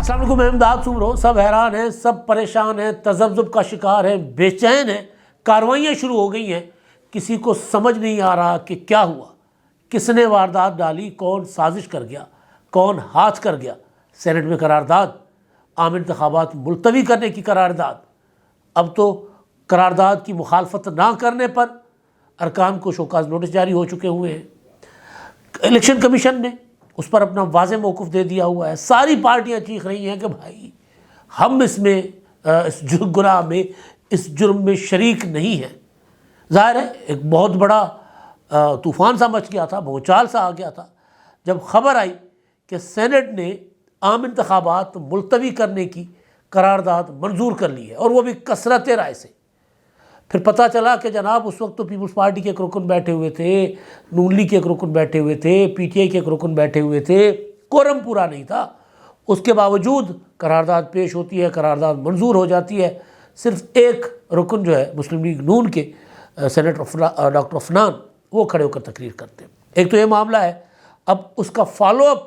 السلام علیکم، میں امداد سمرو۔ سب حیران ہیں، سب پریشان ہیں، تذبذب کا شکار ہیں، بے چین ہیں۔ کارروائیاں شروع ہو گئی ہیں، کسی کو سمجھ نہیں آ رہا کہ کیا ہوا، کس نے واردات ڈالی، کون سازش کر گیا، کون ہاتھ کر گیا۔ سینٹ میں قرارداد، عام انتخابات ملتوی کرنے کی قرارداد۔ اب تو قرارداد کی مخالفت نہ کرنے پر ارکان کو شوکاز نوٹس جاری ہو چکے ہوئے ہیں۔ الیکشن کمیشن نے اس پر اپنا واضح موقف دے دیا ہوا ہے۔ ساری پارٹیاں چیخ رہی ہیں کہ بھائی ہم اس گناہ میں، اس جرم میں شریک نہیں ہیں۔ ظاہر ہے ایک بہت بڑا طوفان سا مچ گیا تھا، بھونچال سا آ گیا تھا جب خبر آئی کہ سینٹ نے عام انتخابات ملتوی کرنے کی قرارداد منظور کر لی ہے، اور وہ بھی کثرت رائے سے۔ پھر پتہ چلا کہ جناب اس وقت تو پیپلز پارٹی کے ایک رکن بیٹھے ہوئے تھے، نون لیگ کے ایک رکن بیٹھے ہوئے تھے، پی ٹی آئی کے ایک رکن بیٹھے ہوئے تھے، کورم پورا نہیں تھا۔ اس کے باوجود قرارداد پیش ہوتی ہے، قرارداد منظور ہو جاتی ہے۔ صرف ایک رکن جو ہے مسلم لیگ نون کے سینیٹر ڈاکٹر عفنان، وہ کھڑے ہو کر تقریر کرتے ہیں۔ ایک تو یہ معاملہ ہے، اب اس کا فالو اپ،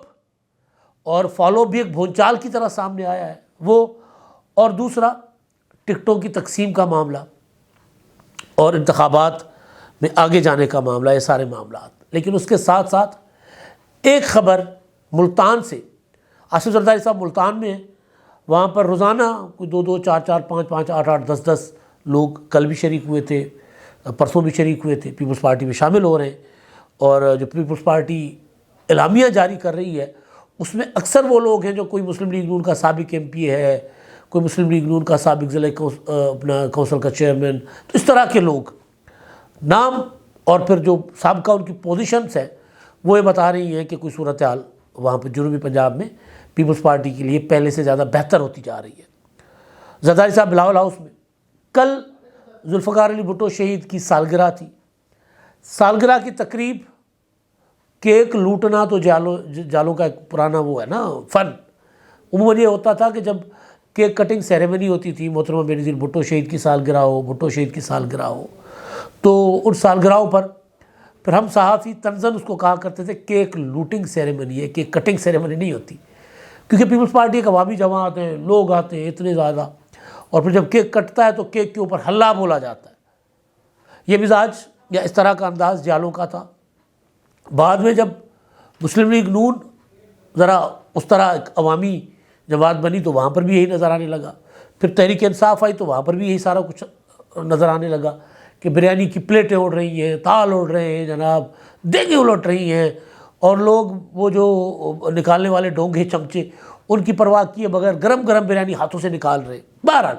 اور فالو اپ بھی ایک بھونچال کی طرح سامنے آیا ہے وہ، اور دوسرا ٹکٹوں کی تقسیم کا معاملہ اور انتخابات میں آگے جانے کا معاملہ، یہ سارے معاملات۔ لیکن اس کے ساتھ ساتھ ایک خبر ملتان سے، آصف زرداری صاحب ملتان میں ہیں، وہاں پر روزانہ کوئی 2 4 4 5 5 8 8 10 10 لوگ کل بھی شریک ہوئے تھے، پرسوں بھی شریک ہوئے تھے، پیپلز پارٹی میں شامل ہو رہے ہیں۔ اور جو پیپلز پارٹی اعلامیہ جاری کر رہی ہے اس میں اکثر وہ لوگ ہیں جو کوئی مسلم لیگ نون کا سابق ایم پی ہے، کوئی مسلم لیگ نون کا سابق ضلع اپنا کونسل کا چیئرمین، تو اس طرح کے لوگ نام، اور پھر جو سابقہ ان کی پوزیشنز ہیں وہ یہ بتا رہی ہیں کہ کوئی صورتحال وہاں پہ جنوبی پنجاب میں پیپلز پارٹی کے لیے پہلے سے زیادہ بہتر ہوتی جا رہی ہے۔ زرداری صاحب بلاول ہاؤس میں کل ذوالفقار علی بھٹو شہید کی سالگرہ تھی۔ سالگرہ کی تقریب، کیک لوٹنا تو جالوں کا ایک پرانا وہ ہے نا فن۔ عموماً یہ ہوتا تھا کہ جب کیک کٹنگ سیریمنی ہوتی تھی، محترمہ بینظیر بھٹو شہید کی سالگرہ ہو، بھٹو شہید کی سالگرہ ہو، تو ان سالگرہوں پر پھر ہم صحافی طنزاً اس کو کہا کرتے تھے کیک لوٹنگ سیریمنی ہے، کیک کٹنگ سیریمنی نہیں ہوتی، کیونکہ پیپلز پارٹی ایک عوامی جماعت ہیں، لوگ آتے ہیں اتنے زیادہ، اور پھر جب کیک کٹتا ہے تو کیک کے اوپر ہلا بولا جاتا ہے۔ یہ مزاج یا اس طرح کا انداز جالوں کا تھا۔ بعد میں جب مسلم لیگ نون ذرا اس طرح ایک عوامی جماعت بنی تو وہاں پر بھی یہی نظر آنے لگا۔ پھر تحریک انصاف آئی تو وہاں پر بھی یہی سارا کچھ نظر آنے لگا کہ بریانی کی پلیٹیں اڑ رہی ہیں، تال اڑ رہے ہیں جناب، دیگیں الٹ رہی ہیں، اور لوگ وہ جو نکالنے والے ڈونگے چمچے ان کی پرواہ کیے بغیر گرم گرم بریانی ہاتھوں سے نکال رہے ہیں۔ بہرحال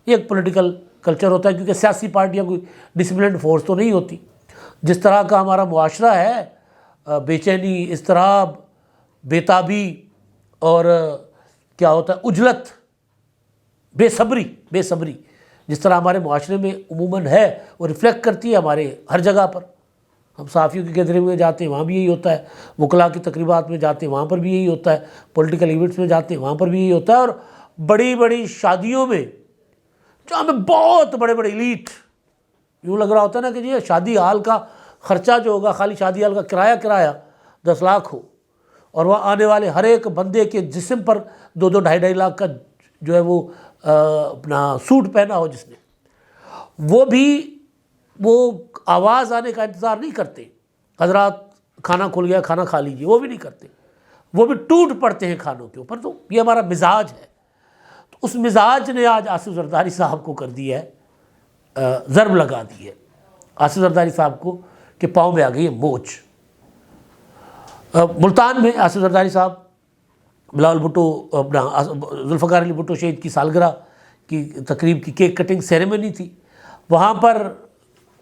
یہ ایک پولیٹیکل کلچر ہوتا ہے، کیونکہ سیاسی پارٹیاں کوئی ڈسپلنڈ فورس تو نہیں ہوتی۔ جس طرح کا ہمارا معاشرہ ہے، بے چینی، اضطراب، بےتابی، اور کیا ہوتا ہے عجلت، بے صبری جس طرح ہمارے معاشرے میں عموماً ہے، وہ ریفلیکٹ کرتی ہے ہمارے ہر جگہ پر۔ ہم صحافیوں کی گیدرنگ میں جاتے ہیں وہاں بھی یہی ہوتا ہے، وکلاء کی تقریبات میں جاتے ہیں وہاں پر بھی یہی ہوتا ہے، پولیٹیکل ایونٹس میں جاتے ہیں وہاں پر بھی یہی ہوتا ہے، اور بڑی بڑی شادیوں میں جہاں میں بہت بڑے بڑے ایلیٹ، یوں لگ رہا ہوتا ہے نا کہ جی شادی ہال کا خرچہ جو ہوگا، خالی شادی ہال کا کرایہ 10 لاکھ ہو، اور وہاں آنے والے ہر ایک بندے کے جسم پر 2 2.5 لاکھ کا جو ہے وہ اپنا سوٹ پہنا ہو جس نے، وہ آواز آنے کا انتظار نہیں کرتے، حضرات کھانا کھل گیا کھانا کھا لیجیے، وہ بھی نہیں کرتے، وہ بھی ٹوٹ پڑتے ہیں کھانوں کے اوپر۔ تو یہ ہمارا مزاج ہے۔ تو اس مزاج نے آج آصف زرداری صاحب کو کر دی ہے، ضرب لگا دی ہے آصف زرداری صاحب کو کہ پاؤں میں آ گئی ہے موچ۔ ملتان میں آصف زرداری صاحب، بلاول بھٹو، اپنا ذوالفقار علی بھٹو شہید کی سالگرہ کی تقریب کی کیک کٹنگ سیریمنی تھی، وہاں پر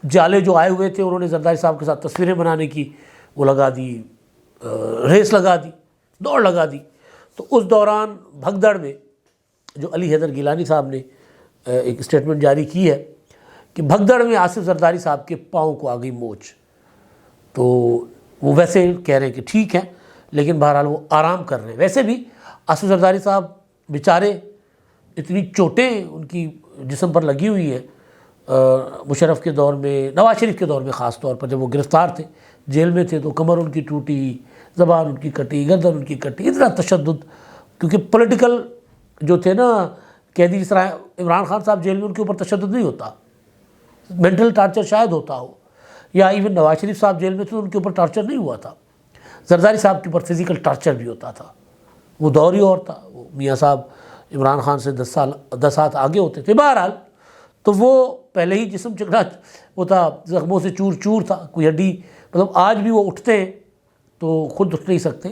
جالے جو آئے ہوئے تھے انہوں نے زرداری صاحب کے ساتھ تصویریں بنانے کی وہ لگا دی، ریس لگا دی، دوڑ لگا دی۔ تو اس دوران بھگدڑ میں جو علی حیدر گیلانی صاحب نے ایک اسٹیٹمنٹ جاری کی ہے کہ بھگدڑ میں آصف زرداری صاحب کے پاؤں کو آ گئی موچ۔ تو وہ ویسے کہہ رہے ہیں کہ ٹھیک ہے، لیکن بہرحال وہ آرام کر رہے ہیں۔ ویسے بھی آصف زرداری صاحب بیچارے، اتنی چوٹیں ان کی جسم پر لگی ہوئی ہیں، مشرف کے دور میں، نواز شریف کے دور میں خاص طور پر جب وہ گرفتار تھے، جیل میں تھے، تو کمر ان کی ٹوٹی، زبان ان کی کٹی، گردن ان کی کٹی، اتنا تشدد، کیونکہ پولیٹیکل جو تھے نا قیدی، جس طرح عمران خان صاحب جیل میں ان کے اوپر تشدد نہیں ہوتا، مینٹل ٹارچر شاید ہوتا ہو، یا ایون نواز شریف صاحب جیل میں تھے ان کے اوپر ٹارچر نہیں ہوا تھا، زرداری صاحب کے اوپر فزیکل ٹارچر بھی ہوتا تھا، وہ دور ہی اور تھا، وہ میاں صاحب عمران خان سے 10 ہاتھ آگے ہوتے تھے۔ بہرحال تو وہ پہلے ہی جسم چکنا وہ تھا، زخموں سے چور چور تھا، کوئی ہڈی، مطلب آج بھی وہ اٹھتے ہیں تو خود اٹھ نہیں سکتے،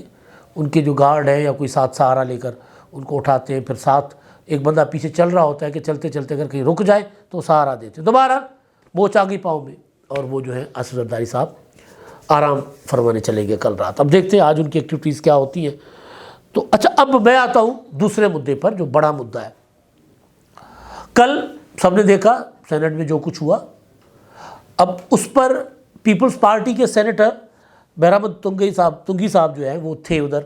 ان کے جو گارڈ ہیں یا کوئی ساتھ سہارا لے کر ان کو اٹھاتے ہیں، پھر ساتھ ایک بندہ پیچھے چل رہا ہوتا ہے کہ چلتے چلتے اگر کہیں رک جائے تو سہارا دیتے ہیں۔ دوبارہ موچ آ گئی پاؤں میں، اور وہ جو ہے آصف زرداری صاحب آرام فرمانے چلے گئے کل رات۔ اب دیکھتے ہیں آج ان کی ایکٹیویٹیز کیا ہوتی ہیں۔ تو اچھا، اب میں آتا ہوں دوسرے مدعے پر جو بڑا مدعا ہے۔ کل سب نے دیکھا سینٹ میں جو کچھ ہوا، اب اس پر پیپلز پارٹی کے سینیٹر بہرامد تنگی صاحب جو ہیں وہ تھے ادھر،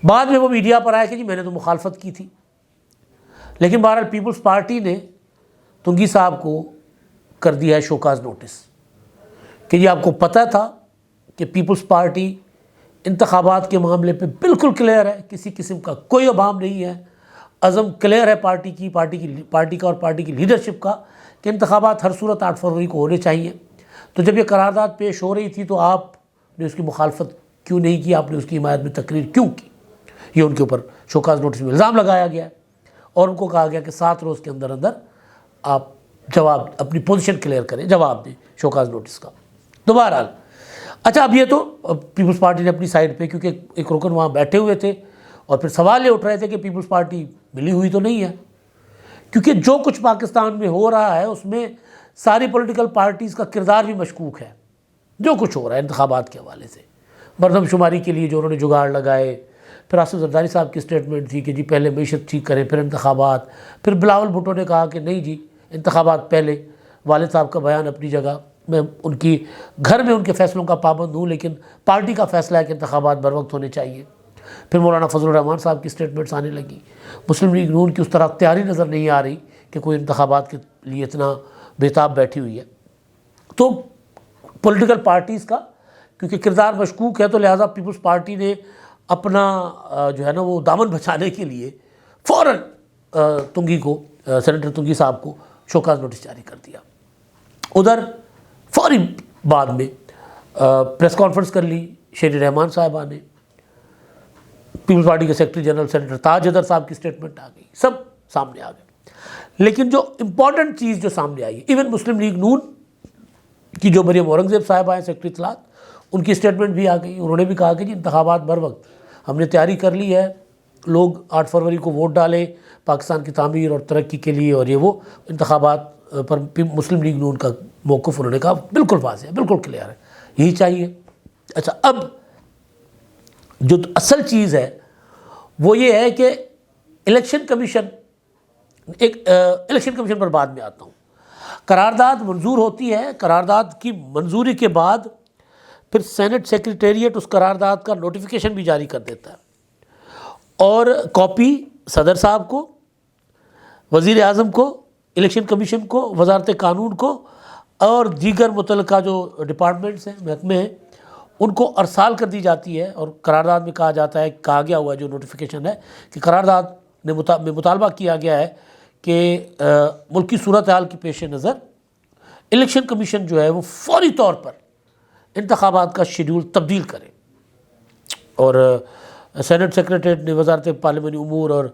بعد میں وہ میڈیا پر آیا کہ جی میں نے تو مخالفت کی تھی، لیکن بہرحال پیپلز پارٹی نے تنگی صاحب کو کر دیا ہے شوکاز نوٹس کہ جی آپ کو پتہ تھا کہ پیپلز پارٹی انتخابات کے معاملے پہ بالکل کلیئر ہے، کسی قسم کا کوئی ابہام نہیں ہے، عزم کلیئر ہے پارٹی کا اور پارٹی کی لیڈرشپ کا کہ انتخابات ہر صورت 8 فروری کو ہونے چاہیے۔ تو جب یہ قرارداد پیش ہو رہی تھی تو آپ نے اس کی مخالفت کیوں نہیں کی، آپ نے اس کی حمایت میں تقریر کیوں کی؟ یہ ان کے اوپر شوکاز نوٹس میں الزام لگایا گیا ہے، اور ان کو کہا گیا کہ 7 روز کے اندر اندر آپ جواب اپنی پوزیشن کلیئر کریں، جواب دیں شوکاز نوٹس کا۔ تو بہرحال اچھا، اب یہ تو پیپلز پارٹی نے اپنی سائڈ پہ، کیونکہ ایک رکن وہاں بیٹھے ہوئے تھے، اور پھر سوال یہ اٹھ رہے تھے کہ پیپلز پارٹی ملی ہوئی تو نہیں ہے، کیونکہ جو کچھ پاکستان میں ہو رہا ہے اس میں ساری پولیٹیکل پارٹیز کا کردار بھی مشکوک ہے۔ جو کچھ ہو رہا ہے انتخابات کے حوالے سے، مردم شماری کے لیے جو انہوں نے جگاڑ لگائے، پھر آصف زرداری صاحب کی سٹیٹمنٹ تھی کہ جی پہلے معیشت ٹھیک کریں پھر انتخابات، پھر بلاول بھٹو نے کہا کہ نہیں جی انتخابات پہلے، والد صاحب کا بیان اپنی جگہ، میں ان کی گھر میں ان کے فیصلوں کا پابند ہوں، لیکن پارٹی کا فیصلہ ہے کہ انتخابات بر وقت ہونے چاہیے۔ پھر مولانا فضل الرحمان صاحب کی سٹیٹمنٹس آنے لگی، مسلم لیگ نون کی اس طرح تیاری نظر نہیں آ رہی کہ کوئی انتخابات کے لیے اتنا بےتاب بیٹھی ہوئی ہے۔ تو پولیٹیکل پارٹیز کا کیونکہ کردار مشکوک ہے، تو لہٰذا پیپلز پارٹی نے اپنا جو ہے نا وہ دامن بچانے کے لیے فوراً تنگی کو، سینیٹر تنگی صاحب کو شوکاز نوٹس جاری کر دیا۔ ادھر فوری بعد میں پریس کانفرنس کر لی شیری رحمان صاحبہ نے، پیپلز پارٹی کے سیکرٹری جنرل سینیٹر تاج حیدر صاحب کی سٹیٹمنٹ آ گئی، سب سامنے آ گئے۔ لیکن جو امپورٹنٹ چیز جو سامنے آئی ہے، ایون مسلم لیگ نون کی جو مریم اورنگزیب صاحبہ ہیں سیکرٹری اطلاعات، ان کی سٹیٹمنٹ بھی آ گئی۔ انہوں نے بھی کہا کہ جی انتخابات بر وقت، ہم نے تیاری کر لی ہے، لوگ 8 فروری کو ووٹ ڈالیں پاکستان کی تعمیر اور ترقی کے لیے، اور یہ وہ انتخابات پر مسلم لیگ نون کا موقف انہوں نے کہا بالکل واضح ہے، بالکل کلیئر ہے، یہی چاہیے۔ اچھا، اب جو اصل چیز ہے وہ یہ ہے کہ الیکشن کمیشن پر بعد میں آتا ہوں۔ قرارداد منظور ہوتی ہے، قرارداد کی منظوری کے بعد پھر سینٹ سیکریٹریٹ اس قرارداد کا نوٹیفیکیشن بھی جاری کر دیتا ہے، اور کاپی صدر صاحب کو، وزیر اعظم کو، الیکشن کمیشن کو، وزارت قانون کو، اور دیگر متعلقہ جو ڈپارٹمنٹس ہیں، محکمے ہیں، ان کو ارسال کر دی جاتی ہے۔ اور قرارداد میں کہا جاتا ہے، کہا گیا ہوا جو نوٹیفیکیشن ہے کہ قرارداد میں مطالبہ کیا گیا ہے کہ ملکی صورتحال کی پیش نظر الیکشن کمیشن جو ہے وہ فوری طور پر انتخابات کا شیڈول تبدیل کرے، اور سینٹ سیکریٹریٹ نے وزارت پارلیمانی امور اور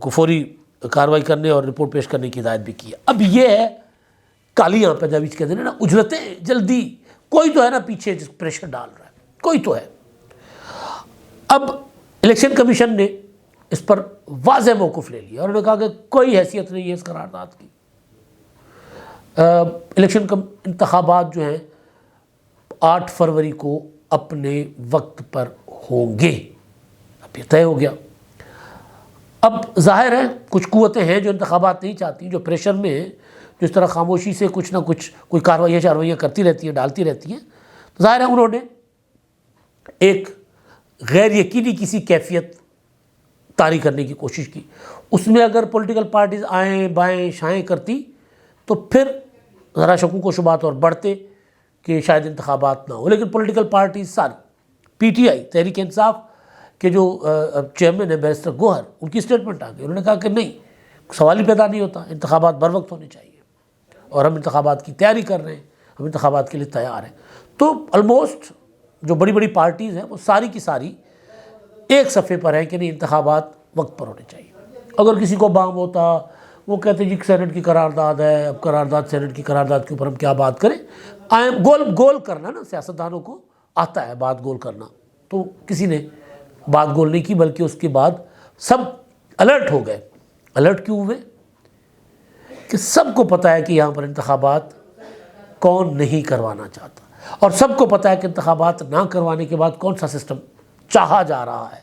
کو فوری کارروائی کرنے اور رپورٹ پیش کرنے کی ہدایت بھی کی ہے۔ اب یہ ہے کالیاں پنجابی کہتے ہیں نا، اجلتیں جلدی، کوئی تو ہے نا پیچھے جس پریشر ڈال رہا ہے، کوئی تو ہے۔ اب الیکشن کمیشن نے اس پر واضح موقف لے لیا اور انہوں نے کہا کہ کوئی حیثیت نہیں ہے اس قرارداد کی، انتخابات جو ہیں 8 فروری کو اپنے وقت پر ہوں گے۔ اب یہ طے ہو گیا۔ اب ظاہر ہے کچھ قوتیں ہیں جو انتخابات نہیں چاہتی، جو پریشر میں ہیں، جو اس طرح خاموشی سے کچھ نہ کچھ کوئی کارروائیاں کرتی رہتی ہیں، ڈالتی رہتی ہیں۔ تو ظاہر ہے انہوں نے ایک غیر یقینی کسی کیفیت طاری کرنے کی کوشش کی۔ اس میں اگر پولیٹیکل پارٹیز آئیں بائیں شائیں کرتی تو پھر ذرا شکوک و شبہات اور بڑھتے کہ شاید انتخابات نہ ہو، لیکن پولیٹیکل پارٹیز ساری، P T I, Tehreek Insaf, کہ جو چیئرمین ہے بیرسٹر گوہر، ان کی اسٹیٹمنٹ آ گئی، انہوں نے کہا کہ نہیں، سوال ہی پیدا نہیں ہوتا، انتخابات بر وقت ہونے چاہیے اور ہم انتخابات کی تیاری کر رہے ہیں، ہم انتخابات کے لیے تیار ہیں۔ تو آلموسٹ جو بڑی بڑی پارٹیز ہیں وہ ساری کی ساری ایک صفحے پر ہیں کہ نہیں، انتخابات وقت پر ہونے چاہیے۔ اگر کسی کو بام ہوتا، وہ کہتے جی سینٹ کی قرارداد ہے، اب قرارداد، سینٹ کی قرارداد کے اوپر ہم کیا بات کریں، گول کرنا نا، سیاستدانوں کو آتا ہے بات گول کرنا، تو کسی نے بات گول نہیں کی، بلکہ اس کے بعد سب الرٹ ہو گئے۔ الرٹ کیوں ہوئے؟ کہ سب کو پتہ ہے کہ یہاں پر انتخابات کون نہیں کروانا چاہتا، اور سب کو پتہ ہے کہ انتخابات نہ کروانے کے بعد کون سا سسٹم چاہا جا رہا ہے،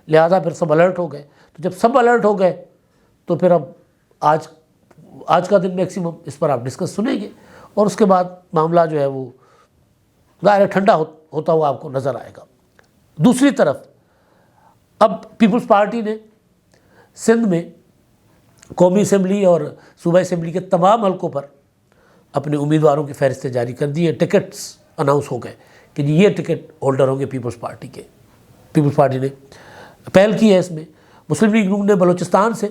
لہذا پھر سب الرٹ ہو گئے۔ تو جب سب الرٹ ہو گئے تو پھر اب آج کا دن میکسیمم اس پر آپ ڈسکس سنیں گے، اور اس کے بعد معاملہ جو ہے وہ ظاہر ٹھنڈا ہوتا ہوا آپ کو نظر آئے گا۔ دوسری طرف اب پیپلز پارٹی نے سندھ میں قومی اسمبلی اور صوبہ اسمبلی کے تمام حلقوں پر اپنے امیدواروں کی فہرستیں جاری کر دی ہیں، ٹکٹس اناؤنس ہو گئے کہ جی یہ ٹکٹ ہولڈر ہوں گے پیپلز پارٹی کے۔ پیپلز پارٹی نے پہل کی ہے اس میں۔ مسلم لیگ نون نے بلوچستان سے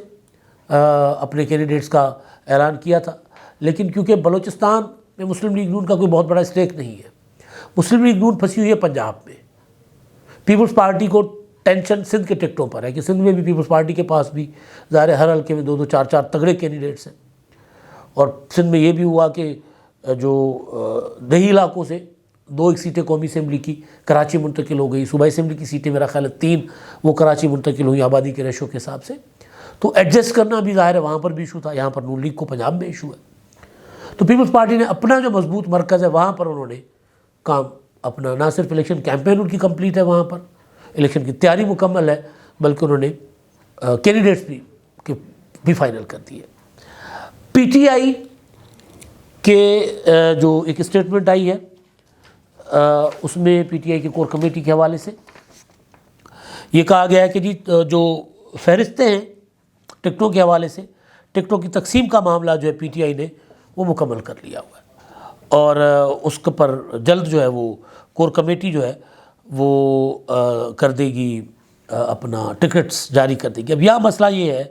اپنے کینڈیڈیٹس کا اعلان کیا تھا، لیکن کیونکہ بلوچستان میں مسلم لیگ نون کا کوئی بہت بڑا اسٹیک نہیں ہے، مسلم لیگ نون پھنسی ہوئی ہے پنجاب میں۔ پیپلز پارٹی کو ٹینشن سندھ کے ٹکٹوں پر ہے کہ سندھ میں بھی پیپلز پارٹی کے پاس بھی ظاہر ہر حلقے میں 2 4 تگڑے کینڈیڈیٹس ہیں، اور سندھ میں یہ بھی ہوا کہ جو دیہی علاقوں سے 2 سیٹیں قومی اسمبلی کی کراچی منتقل ہو گئی، صوبہ اسمبلی کی سیٹیں میرا خیال ہے 3 وہ کراچی منتقل ہوئی آبادی کے ریشو کے حساب سے۔ تو ایڈجسٹ کرنا بھی ظاہر ہے وہاں پر بھی ایشو تھا، یہاں پر نون لیگ کو پنجاب میں ایشو ہے۔ تو پیپلز پارٹی نے اپنا جو مضبوط مرکز ہے وہاں پر انہوں نے کام اپنا، نہ صرف الیکشن کیمپین ان کی کمپلیٹ ہے، وہاں پر الیکشن کی تیاری مکمل ہے، بلکہ انہوں نے کینڈیڈیٹس بھی فائنل کر دیے۔ پی ٹی آئی کے جو ایک اسٹیٹمنٹ آئی ہے اس میں پی ٹی آئی کی کور کمیٹی کے حوالے سے یہ کہا گیا ہے کہ جی جو فہرستیں ہیں ٹکٹوں کے حوالے سے، ٹکٹوں کی تقسیم کا معاملہ جو ہے پی ٹی آئی نے وہ مکمل کر لیا ہوا ہے، اور اس کے پر جلد جو ہے وہ کور کمیٹی جو ہے وہ کر دے گی اپنا ٹکٹس جاری کر دے گی۔ اب یہاں مسئلہ یہ ہے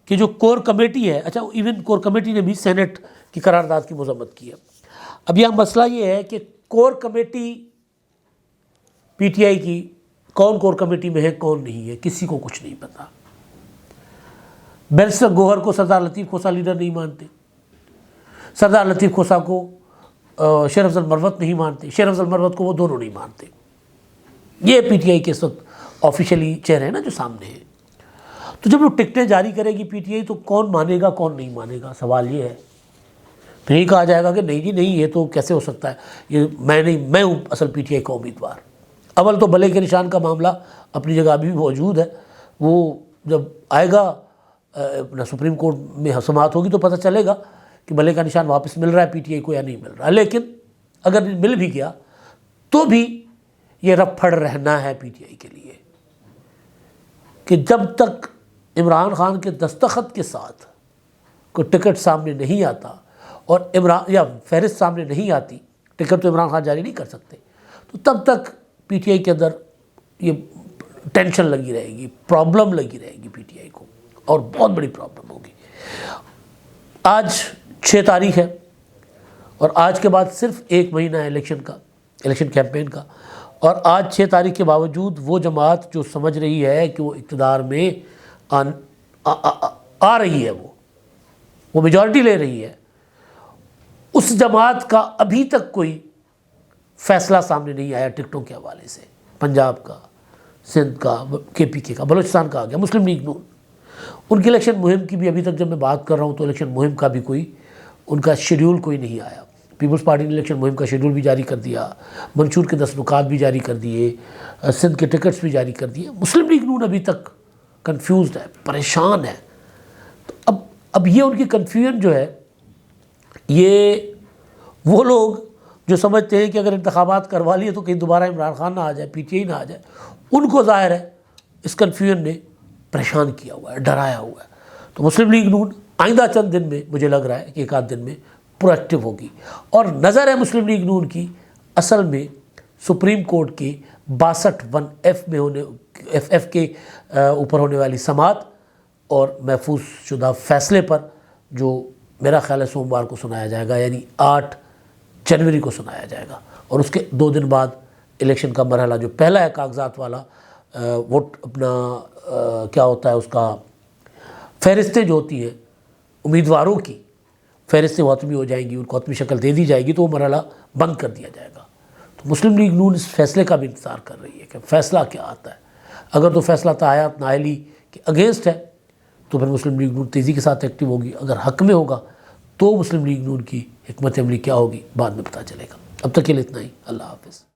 کہ جو کور کمیٹی ہے، اچھا ایون کور کمیٹی نے بھی سینٹ کی قرارداد کی مذمت کی ہے۔ اب یہاں مسئلہ یہ ہے کہ core committee P T I کی کون کور کمیٹی میں ہے کون نہیں ہے، کسی کو کچھ نہیں پتا۔ بیرسٹر گوہر کو سردار لطیف کھوسہ لیڈر نہیں مانتے، سردار لطیف کھوسہ کو شیر افضل مروت نہیں مانتے، شیر افضل مروت کو وہ دونوں نہیں مانتے۔ یہ پی ٹی آئی کے اس وقت آفیشلی چہرے ہیں نا جو سامنے ہیں۔ تو جب وہ ٹکٹیں جاری کرے گی پی ٹی آئی تو کون مانے گا کون نہیں مانے گا، سوال یہ ہے۔ پھر یہ کہا جائے گا کہ نہیں جی نہیں، یہ تو کیسے ہو سکتا ہے، یہ میں نہیں، میں ہوں اصل پی ٹی آئی کا امیدوار۔ اول تو بلے کے نشان کا معاملہ اپنی جگہ ابھی بھی موجود ہے، وہ جب آئے گا اپنا سپریم کورٹ میں سماعت ہوگی تو پتہ چلے گا کہ بلے کا نشان واپس مل رہا ہے پی ٹی آئی کو یا نہیں مل رہا۔ لیکن اگر مل بھی گیا تو بھی یہ رپھڑ رہنا ہے پی ٹی آئی کے لیے کہ جب تک عمران خان کے دستخط کے ساتھ کوئی ٹکٹ سامنے نہیں آتا اور یا فہرست سامنے نہیں آتی، ٹکٹ تو عمران خان جاری نہیں کر سکتے، تو تب تک پی ٹی آئی کے اندر یہ ٹینشن لگی رہے گی، پرابلم لگی رہے گی پی ٹی آئی کو، اور بہت بڑی پرابلم ہوگی۔ آج 6 تاریخ ہے اور آج کے بعد صرف 1 مہینہ ہے الیکشن کیمپین کا، اور آج 6 تاریخ کے باوجود وہ جماعت جو سمجھ رہی ہے کہ وہ اقتدار میں آ رہی ہے، وہ میجورٹی لے رہی ہے، اس جماعت کا ابھی تک کوئی فیصلہ سامنے نہیں آیا ٹکٹوں کے حوالے سے۔ پنجاب کا، سندھ کا، کے پی کے کا، بلوچستان کا آ گیا، مسلم لیگ نون، ان کی الیکشن مہم کی بھی ابھی تک جب میں بات کر رہا ہوں تو الیکشن مہم کا بھی کوئی ان کا شیڈیول کوئی نہیں آیا۔ پیپلز پارٹی نے الیکشن مہم کا شیڈیول بھی جاری کر دیا، منشور کے 10 نکات بھی جاری کر دیے، سندھ کے ٹکٹس بھی جاری کر دیے۔ مسلم لیگ نون ابھی تک کنفیوزڈ ہے، پریشان ہے۔ تو اب یہ ان کی کنفیوژن جو ہے، یہ وہ لوگ جو سمجھتے ہیں کہ اگر انتخابات کروا لیے تو کہیں دوبارہ عمران خان نہ آ جائے، پی ٹی آئی نہ آ جائے، ان کو ظاہر ہے اس کنفیوژن نے پریشان کیا ہوا ہے، ڈرایا ہوا ہے۔ تو مسلم لیگ نون آئندہ چند دن میں مجھے لگ رہا ہے کہ 1 آدھ دن میں پرو ایکٹیو ہوگی، اور نظر ہے مسلم لیگ نون کی اصل میں سپریم کورٹ کے 62(1)(f) میں ایف کے اوپر ہونے والی سماعت اور محفوظ شدہ فیصلے پر جو میرا خیال ہے سوموار کو سنایا جائے گا، یعنی 8 جنوری کو سنایا جائے گا، اور اس کے 2 دن بعد الیکشن کا مرحلہ جو پہلا ہے کاغذات والا ووٹ اپنا کیا ہوتا ہے اس کا فہرستیں جو ہوتی ہیں امیدواروں کی فہرستیں وہ حتمی ہو جائیں گی، ان کو حتمی شکل دے دی جائے گی، تو وہ مرحلہ بند کر دیا جائے گا۔ تو مسلم لیگ نون اس فیصلے کا بھی انتظار کر رہی ہے کہ فیصلہ کیا آتا ہے۔ اگر تو فیصلہ تاحیات نااہلی کے اگینسٹ ہے تو پھر مسلم لیگ نون تیزی کے ساتھ ایکٹیو ہوگی، اگر حق میں ہوگا تو مسلم لیگ نون کی حکمت عملی کیا ہوگی بعد میں پتہ چلے گا۔ اب تک کے لیے اتنا ہی، اللہ حافظ۔